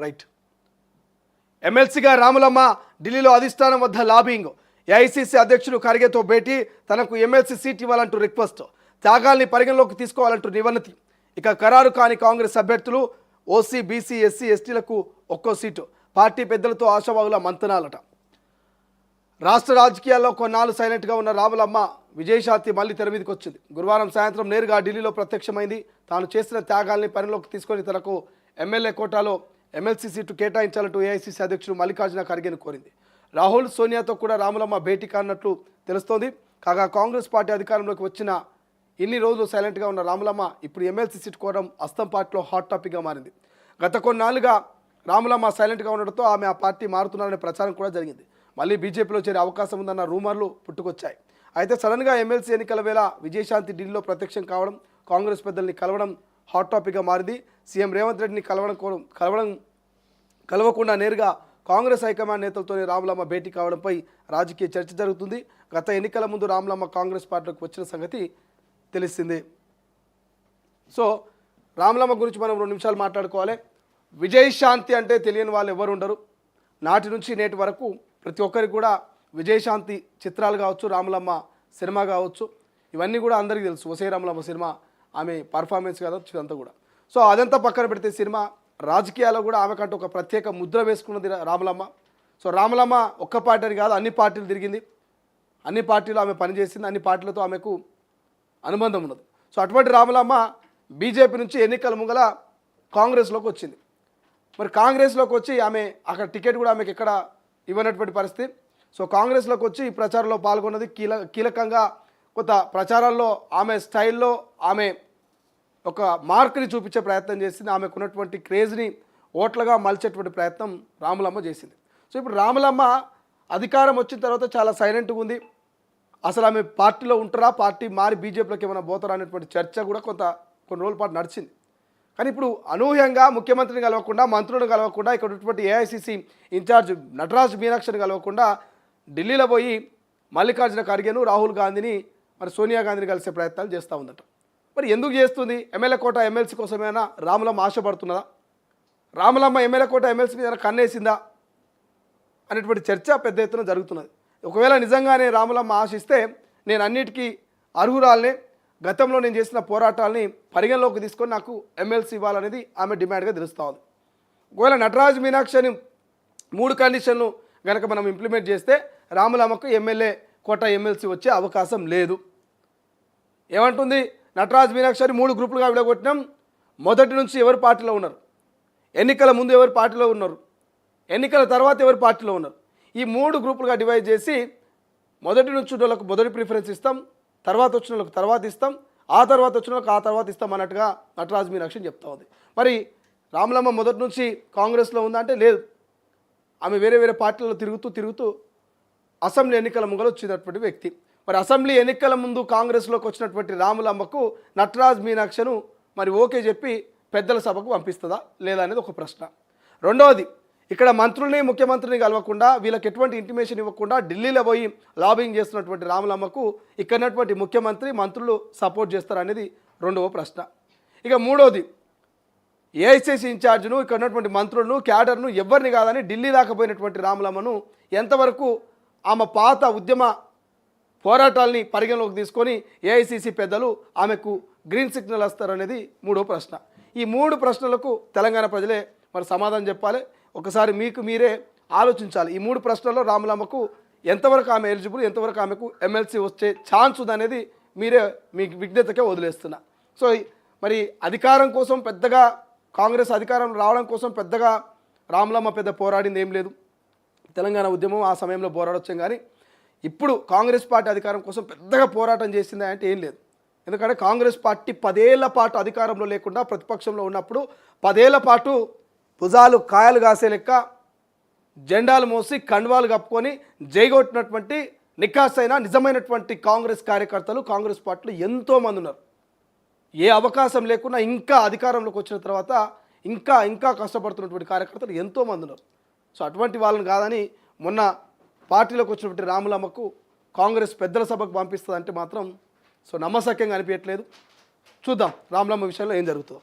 Right. ఎమ్మెల్సీగా రాములమ్మ ఢిల్లీలో అధిష్టానం వద్ద లాబింగ్. ఏఐసీసీ అధ్యక్షుడు ఖర్గేతో భేటీ. తనకు ఎమ్మెల్సీ సీట్ ఇవ్వాలంటూ రిక్వెస్ట్. త్యాగాల్ని పరిగణలోకి తీసుకోవాలంటూ నివన్నతి. ఇక ఖరారు కాని కాంగ్రెస్ అభ్యర్థులు. ఓసీ, బీసీ, ఎస్సీ, ఎస్టీలకు ఒక్కో సీటు. పార్టీ పెద్దలతో ఆశావాహుల మంతనాలట. రాష్ట్ర రాజకీయాల్లో కొన్నాళ్ళు సైలెంట్గా ఉన్న రాములమ్మ విజయశాంతి మళ్లీ తెర మీదకి వచ్చింది. గురువారం సాయంత్రం నేరుగా ఢిల్లీలో ప్రత్యక్షమైంది. తాను చేసిన త్యాగాల్ని పరిగణలోకి తీసుకొని తనకు ఎమ్మెల్యే కోటాలో ఎమ్మెల్సీ సీటు కేటాయించాలంటూ ఏఐసీసీ అధ్యక్షుడు మల్లికార్జున ఖర్గేను కోరింది. రాహుల్, సోనియాతో కూడా రాములమ్మ భేటీ కానున్నట్లు తెలుస్తోంది. కాగా కాంగ్రెస్ పార్టీ అధికారంలోకి వచ్చిన ఇన్ని రోజులు సైలెంట్గా ఉన్న రాములమ్మ ఇప్పుడు ఎమ్మెల్సీ సీటు కోరడం అస్తం పార్టీలో హాట్ టాపిక్గా మారింది. గత కొన్నాళ్ళుగా రాములమ్మ సైలెంట్గా ఉండడంతో ఆమె ఆ పార్టీ మారుతున్నారనే ప్రచారం కూడా జరిగింది. మళ్ళీ బీజేపీలో చేరే అవకాశం ఉందన్న రూమర్లు పుట్టుకొచ్చాయి. అయితే సడన్గా ఎమ్మెల్సీ ఎన్నికల వేళ విజయశాంతి ఢిల్లీలో ప్రత్యక్షం కావడం, కాంగ్రెస్ పెద్దల్ని కలవడం హాట్ టాపిక్గా మారింది. సీఎం రేవంత్ రెడ్డిని కలవకుండా నేరుగా కాంగ్రెస్ హైకమాండ్ నేతలతోనే రాములమ్మ భేటీ కావడంపై రాజకీయ చర్చ జరుగుతుంది. గత ఎన్నికల ముందు రాములమ్మ కాంగ్రెస్ పార్టీలోకి వచ్చిన సంగతి తెలిసింది. సో రాములమ్మ గురించి మనం 2 నిమిషాలు మాట్లాడుకోవాలి. విజయశాంతి అంటే తెలియని వాళ్ళు ఎవరు ఉండరు. నాటి నుంచి నేటి వరకు ప్రతి ఒక్కరికి కూడా విజయశాంతి చిత్రాలు కావచ్చు, రాములమ్మ సినిమా కావచ్చు, ఇవన్నీ కూడా అందరికీ తెలుసు. ఒసే రాములమ్మ సినిమా, ఆమె పర్ఫార్మెన్స్ కావచ్చు, ఇదంతా కూడా. సో అదంతా పక్కన పెడితే సినిమా రాజకీయాల్లో కూడా ఆమెకంటూ ఒక ప్రత్యేక ముద్ర వేసుకున్నది రాములమ్మ. సో రాములమ్మ ఒక్క పార్టీ అని కాదు, అన్ని పార్టీలు తిరిగింది, అన్ని పార్టీలు ఆమె పనిచేసింది, అన్ని పార్టీలతో ఆమెకు అనుబంధం ఉన్నది. సో అటువంటి రాములమ్మ బీజేపీ నుంచి ఎన్నికల ముంగల కాంగ్రెస్లోకి వచ్చింది. మరి కాంగ్రెస్లోకి వచ్చి ఆమె అక్కడ టికెట్ కూడా ఆమెకి ఎక్కడ ఇవ్వనటువంటి పరిస్థితి. సో కాంగ్రెస్లోకి వచ్చి ఈ ప్రచారంలో పాల్గొన్నది. కీలకంగా కొంత ప్రచారాల్లో ఆమె స్టైల్లో ఆమె ఒక మార్క్ని చూపించే ప్రయత్నం చేసింది. ఆమెకు ఉన్నటువంటి క్రేజ్ని ఓట్లుగా మలిచేటువంటి ప్రయత్నం రాములమ్మ చేసింది. సో ఇప్పుడు రాములమ్మ అధికారం వచ్చిన తర్వాత చాలా సైలెంట్గా ఉంది. అసలు ఆమె పార్టీలో ఉంటారా, పార్టీ మారి బీజేపీలోకి ఏమైనా పోతారా అనేటువంటి చర్చ కూడా కొన్ని రోజుల పాటు నడిచింది. కానీ ఇప్పుడు అనూహ్యంగా ముఖ్యమంత్రిని కలవకుండా, మంత్రులను కలవకుండా, ఇక్కడ ఉన్నటువంటి ఏఐసీసీ ఇన్ఛార్జ్ నటరాజ్ మీనాక్షిని కలవకుండా ఢిల్లీలో పోయి మల్లికార్జున ఖర్గేను, రాహుల్ గాంధీని, మరి సోనియా గాంధీని కలిసే ప్రయత్నాలు చేస్తూ ఉందట. మరి ఎందుకు చేస్తుంది? ఎమ్మెల్యే కోట ఎమ్మెల్సీ కోసమైనా రాములమ్మ ఆశపడుతున్నదా? రాములమ్మ ఎమ్మెల్యే కోట ఎమ్మెల్సీ మీద కన్నేసిందా అనేటువంటి చర్చ పెద్ద ఎత్తున జరుగుతున్నది. ఒకవేళ నిజంగానే రాములమ్మ ఆశిస్తే నేను అన్నిటికీ అర్హురాలనే, గతంలో నేను చేసిన పోరాటాలని పరిగణలోకి తీసుకొని నాకు ఎమ్మెల్సీ ఇవ్వాలనేది ఆమె డిమాండ్గా తెలుస్తూ ఉంది. ఒకవేళ నటరాజ్ మీనాక్షి అని 3 కండిషన్లు కనుక మనం ఇంప్లిమెంట్ చేస్తే రాములమ్మకు ఎమ్మెల్యే కోట ఎమ్మెల్సీ వచ్చే అవకాశం లేదు. ఏమంటుంది? నటరాజ్ మీనాక్షి అని 3 గ్రూపులుగా విడగొట్టినాం. మొదటి నుంచి ఎవరు పార్టీలో ఉన్నారు, ఎన్నికల ముందు ఎవరు పార్టీలో ఉన్నారు, ఎన్నికల తర్వాత ఎవరు పార్టీలో ఉన్నారు, ఈ 3 గ్రూపులుగా డివైడ్ చేసి మొదటి నుంచి వాళ్ళకు మొదటి ప్రిఫరెన్స్ ఇస్తాం, తర్వాత వచ్చిన వాళ్ళకి తర్వాత ఇస్తాం, ఆ తర్వాత వచ్చిన వాళ్ళకి ఆ తర్వాత ఇస్తాం అన్నట్టుగా నటరాజ్ మీనాక్షి చెప్తా ఉంది. మరి రాములమ్మ మొదటి నుంచి కాంగ్రెస్లో ఉందా అంటే లేదు. ఆమె వేరే వేరే పార్టీలలో తిరుగుతూ అసెంబ్లీ ఎన్నికల ముంగల వచ్చినటువంటి వ్యక్తి. మరి అసెంబ్లీ ఎన్నికల ముందు కాంగ్రెస్లోకి వచ్చినటువంటి రాములమ్మకు నటరాజ్ మీనాక్షను మరి ఓకే చెప్పి పెద్దల సభకు పంపిస్తుందా లేదా అనేది ఒక ప్రశ్న. రెండవది, ఇక్కడ మంత్రుల్ని, ముఖ్యమంత్రిని కలవకుండా, వీళ్ళకి ఎటువంటి ఇంటిమేషన్ ఇవ్వకుండా ఢిల్లీలో పోయి లాబింగ్ చేస్తున్నటువంటి రాములమ్మకు ఇక్కడటువంటి ముఖ్యమంత్రి, మంత్రులు సపోర్ట్ చేస్తారనేది రెండవ ప్రశ్న. ఇక మూడవది, ఏఐసీసీ ఇన్ఛార్జ్ను, ఇక్కడ ఉన్నటువంటి మంత్రులను, క్యాడర్ను ఎవరిని కాదని ఢిల్లీ దాకా పోయినటువంటి రాములమ్మను ఎంతవరకు ఆమె పాత ఉద్యమ పోరాటాలని పరిగణలోకి తీసుకొని ఏఐసీసీ పెద్దలు ఆమెకు గ్రీన్ సిగ్నల్ వస్తారనేది మూడో ప్రశ్న. ఈ 3 ప్రశ్నలకు తెలంగాణ ప్రజలే మరి సమాధానం చెప్పాలి. ఒకసారి మీకు మీరే ఆలోచించాలి. ఈ 3 ప్రశ్నల్లో రాములమ్మకు ఎంతవరకు ఆమె ఎలిజిబుల్, ఎంతవరకు ఆమెకు ఎమ్మెల్సీ వచ్చే ఛాన్స్ ఉందనేది మీరే మీ విజ్ఞతకే వదిలేస్తున్నా. సో మరి అధికారం కోసం పెద్దగా, కాంగ్రెస్ అధికారం రావడం కోసం పెద్దగా రాములమ్మ పెద్ద పోరాడింది ఏం లేదు. తెలంగాణ ఉద్యమం ఆ సమయంలో పోరాడొచ్చాం, కానీ ఇప్పుడు కాంగ్రెస్ పార్టీ అధికారం కోసం పెద్దగా పోరాటం చేసింది అంటే ఏం లేదు. ఎందుకంటే కాంగ్రెస్ పార్టీ 10 ఏళ్ల పాటు అధికారంలో లేకుండా ప్రతిపక్షంలో ఉన్నప్పుడు 10 ఏళ్ల పాటు భుజాలు కాయలు కాసే లెక్క జెండాలు మోసి కండువాలు కప్పుకొని జైగొట్టినటువంటి నికాసైన నిజమైనటువంటి కాంగ్రెస్ కార్యకర్తలు కాంగ్రెస్ పార్టీలో ఎంతోమంది ఉన్నారు. ఏ అవకాశం లేకుండా ఇంకా అధికారంలోకి వచ్చిన తర్వాత ఇంకా కష్టపడుతున్నటువంటి కార్యకర్తలు ఎంతోమంది ఉన్నారు. సో అటువంటి వాళ్ళని కాదని మొన్న పార్టీలోకి వచ్చినటువంటి రాములమ్మకు కాంగ్రెస్ పెద్దల సభకు పంపిస్తుందంటే మాత్రం సో నమ్మశక్యంగా అనిపించట్లేదు. చూద్దాం రాములమ్మ విషయంలో ఏం జరుగుతుందో.